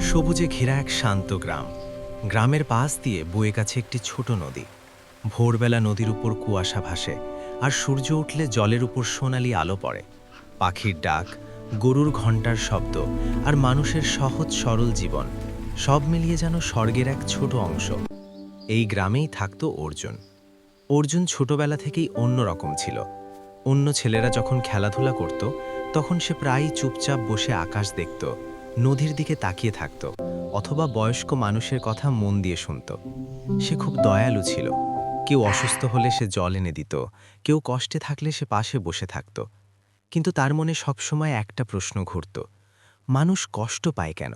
সবুজে ঘেরা এক শান্ত গ্রাম। গ্রামের পাশ দিয়ে বয়ে গেছে একটি ছোট নদী। ভোরবেলা নদীর উপর কুয়াশা ভাসে, আর সূর্য উঠলে জলের উপর সোনালি আলো পড়ে। পাখির ডাক, গরুর ঘণ্টার শব্দ, আর মানুষের সহজ সরল জীবন, সব মিলিয়ে যেন স্বর্গের এক ছোট অংশ। এই গ্রামেই থাকতো অর্জুন। অর্জুন ছোটবেলা থেকেই অন্যরকম ছিল। অন্য ছেলেরা যখন খেলাধুলা করত, তখন সে প্রায়ই চুপচাপ বসে আকাশ দেখত, নদীর দিকে তাকিয়ে থাকত, অথবা বয়স্ক মানুষের কথা মন দিয়ে শুনত। সে খুব দয়ালু ছিল। কেউ অসুস্থ হলে সে জল এনে দিত, কেউ কষ্টে থাকলে সে পাশে বসে থাকত। কিন্তু তার মনে সবসময় একটা প্রশ্ন ঘুরত: মানুষ কষ্ট পায় কেন?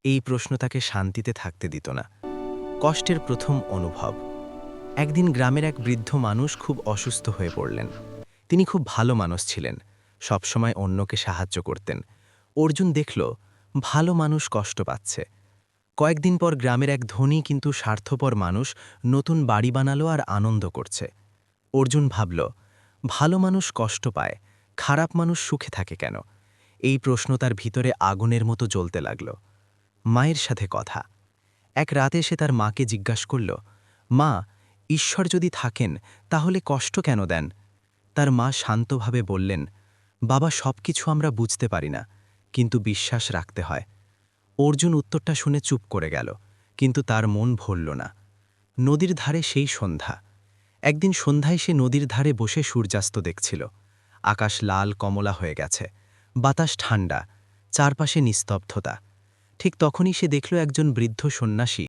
এই প্রশ্ন তাকে শান্তিতে থাকতে দিত না। কষ্টের প্রথম অনুভব। একদিন গ্রামের এক বৃদ্ধ মানুষ খুব অসুস্থ হয়ে পড়লেন। তিনি খুব ভালো মানুষ ছিলেন, সবসময় অন্যকে সাহায্য করতেন। অর্জুন দেখল, ভালো মানুষ কষ্ট পাচ্ছে। কয়েকদিন পর গ্রামের এক ধনী কিন্তু স্বার্থপর মানুষ নতুন বাড়ি বানালো আর আনন্দ করছে। অর্জুন ভাবল, ভালো মানুষ কষ্ট পায়, খারাপ মানুষ সুখে থাকে কেন? এই প্রশ্ন তার ভিতরে আগুনের মতো জ্বলতে লাগল। মায়ের সাথে কথা। এক রাতে সে তার মাকে জিজ্ঞাসা করল, মা, ঈশ্বর যদি থাকেন তাহলে কষ্ট কেন দেন? তার মা শান্তভাবে বললেন, বাবা, সবকিছু আমরা বুঝতে পারি না, কিন্তু বিশ্বাস রাখতে হয়। অর্জুন উত্তরটা শুনে চুপ করে গেল, কিন্তু তার মন ভরল না। নদীর ধারে সেই সন্ধ্যা। একদিন সন্ধ্যায় সে নদীর ধারে বসে সূর্যাস্ত দেখছিল। আকাশ লাল কমলা হয়ে গেছে, বাতাস ঠান্ডা, চারপাশে নিস্তব্ধতা। ঠিক তখনই সে দেখল একজন বৃদ্ধ সন্ন্যাসী